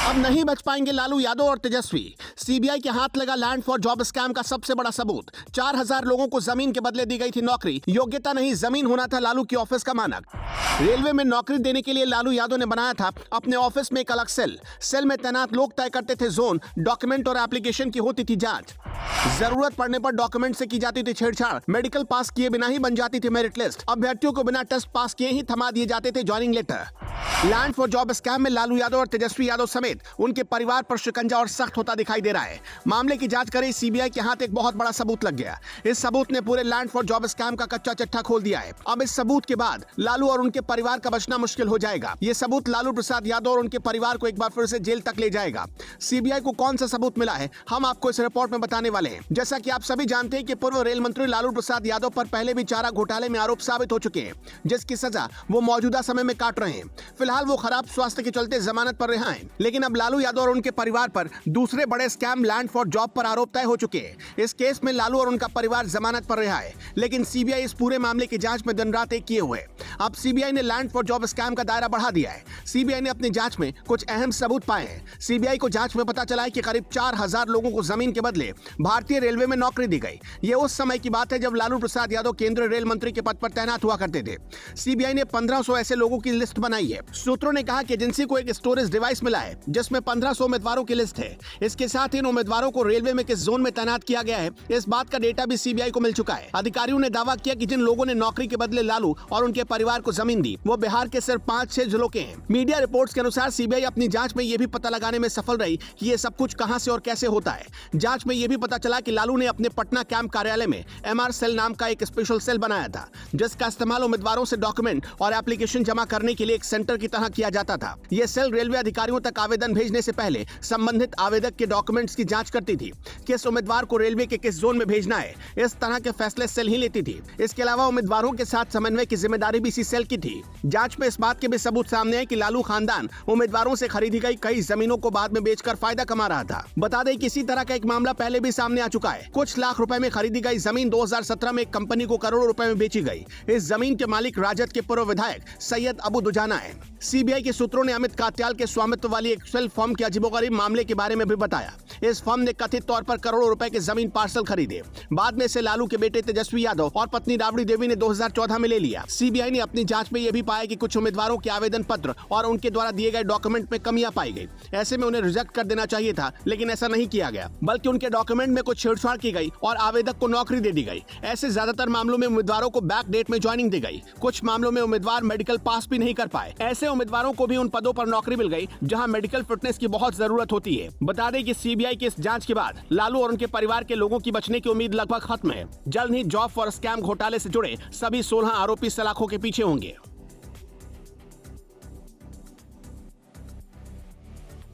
अब नहीं बच पाएंगे लालू यादव और तेजस्वी। सीबीआई के हाथ लगा लैंड फॉर जॉब स्कैम का सबसे बड़ा सबूत। 4000 लोगों को जमीन के बदले दी गई थी नौकरी। योग्यता नहीं, जमीन होना था लालू की ऑफिस का मानक। रेलवे में नौकरी देने के लिए लालू यादव ने बनाया था अपने ऑफिस में एक अलग सेल में तैनात लोग तय करते थे जोन, डॉक्यूमेंट और एप्लीकेशन की होती थी जांच। जरूरत पड़ने पर डॉक्यूमेंट से की जाती थी छेड़छाड़। मेडिकल पास किए बिना ही बन जाती थी मेरिट लिस्ट। अभ्यर्थियों को बिना टेस्ट पास किए ही थमा दिए जाते थे joining letter. Land for job scam में लालू यादव और तेजस्वी यादव समेत उनके परिवार पर शिकंजा और सख्त होता दिखाई दे रहा है। मामले की जांच कर सीबीआई के हाथ एक बहुत बड़ा सबूत लग गया। इस सबूत ने पूरे लैंड फॉर जॉब स्कैम का कच्चा चिट्ठा खोल दिया है। अब इस सबूत के बाद लालू और उनके परिवार का बचना मुश्किल हो जाएगा। ये सबूत लालू प्रसाद यादव और उनके परिवार को एक बार फिर से जेल तक ले जाएगा। सीबीआई को कौन सा सबूत मिला है, हम आपको इस रिपोर्ट में बताने वाले हैं। जैसा कि आप सभी जानते हैं कि पूर्व रेल मंत्री लालू प्रसाद यादव पर पहले भी चारा घोटाले में आरोप साबित हो चुके हैं, जिसकी सजा वो मौजूदा समय में काट रहे हैं। फिलहाल वो खराब स्वास्थ्य के चलते जमानत पर रिहा हैं, लेकिन अब लालू यादव और उनके परिवार पर दूसरे बड़े स्कैम लैंड फॉर जॉब पर आरोप तय हो चुके हैं। इस केस में लालू और उनका परिवार जमानत पर रिहा है, लेकिन सीबीआई इस पूरे मामले की जांच में दिन रात एक किए हुए। अब सीबीआई ने लैंड फॉर जॉब स्कैम का दायरा बढ़ा दिया है। सीबीआई ने अपनी जांच में कुछ अहम सबूत पाए हैं। सीबीआई को जांच में पता चला है कि करीब 4000 लोगों को जमीन के बदले भारतीय रेलवे में नौकरी दी गई। ये उस समय की बात है जब लालू प्रसाद यादव केंद्रीय रेल मंत्री के पद पर तैनात हुआ करते थे। सीबीआई ने 1500 ऐसे लोगों की लिस्ट बनाई है। सूत्रों ने कहा कि एजेंसी को एक स्टोरेज डिवाइस मिला है जिसमें 1500 उम्मीदवारों की लिस्ट है। इसके साथ ही इन उम्मीदवारों को रेलवे में किस जोन में तैनात किया गया है, इस बात का डेटा भी सीबीआई को मिल चुका है। अधिकारियों ने दावा किया कि जिन लोगों ने नौकरी के बदले लालू और उनके परिवार को जमीन दी, वो बिहार के सिर्फ 5-6 जिलों के हैं। मीडिया रिपोर्ट्स के अनुसार सीबीआई अपनी जांच में यह भी पता लगाने में सफल रही कि ये सब कुछ कहां से और कैसे होता है। जांच में यह भी पता चला कि लालू ने अपने पटना कैंप कार्यालय में एमआर सेल नाम का एक स्पेशल सेल बनाया था, जिसका इस्तेमाल उम्मीदवारों से डॉक्यूमेंट और एप्लीकेशन जमा करने के लिए एक सेंटर की तरह किया जाता था। यह सेल रेलवे अधिकारियों तक आवेदन भेजने से पहले संबंधित आवेदक के डॉक्यूमेंट्स की जांच करती थी। किस उम्मीदवार को रेलवे के किस जोन में भेजना है, इस तरह के फैसले सेल ही लेती थी। इसके अलावा उम्मीदवारों के साथ समन्वय की जिम्मेदारी भी इसी सेल की थी। जांच में इस बात के भी सबूत सामने है कि लालू खानदान उम्मीदवारों से खरीदी गई कई जमीनों को बाद में बेचकर फायदा कमा रहा था। बता दें कि इसी तरह का एक मामला पहले भी सामने आ चुका है। कुछ लाख रुपए में खरीदी गई जमीन 2017 में एक कंपनी को करोड़ों रुपए में बेची गई। इस जमीन के मालिक राजद के पूर्व विधायक सैयद अबू दुजाना है। सीबीआई के सूत्रों ने अमित कात्याल के स्वामित्व वाली एक सेल फर्म के अजीबोगरीब मामले के बारे में भी बताया। इस फर्म ने कथित तौर पर करोड़ों रुपए के जमीन पार्सल खरीदे। बाद में से लालू के बेटे तेजस्वी यादव और पत्नी राबड़ी देवी ने 2014 में ले लिया। सीबीआई ने अपनी जांच में यह भी पाया कि कुछ उम्मीदवारों के आवेदन पत्र और उनके द्वारा दिए गए डॉक्यूमेंट में कमियां पाई गई। ऐसे में उन्हें रिजेक्ट कर देना चाहिए था, लेकिन ऐसा नहीं किया गया, बल्कि उनके डॉक्यूमेंट में कुछ छेड़छाड़ की गई और आवेदक को नौकरी दे दी गई। ऐसे ज्यादातर मामलों में उम्मीदवारों को बैक डेट में ज्वाइनिंग दी गई। कुछ मामलों में उम्मीदवार मेडिकल पास भी नहीं कर पाए। ऐसे उम्मीदवारों को भी उन पदों पर नौकरी मिल गई जहां मेडिकल फिटनेस की बहुत जरूरत होती है। बता दें कि सीबीआई की इस जांच के बाद लालू और उनके परिवार के लोगों की बचने की उम्मीद लगभग खत्म है। जल्द ही जॉब फॉर स्कैम घोटाले से जुड़े सभी 16 आरोपी सलाखों के पीछे होंगे।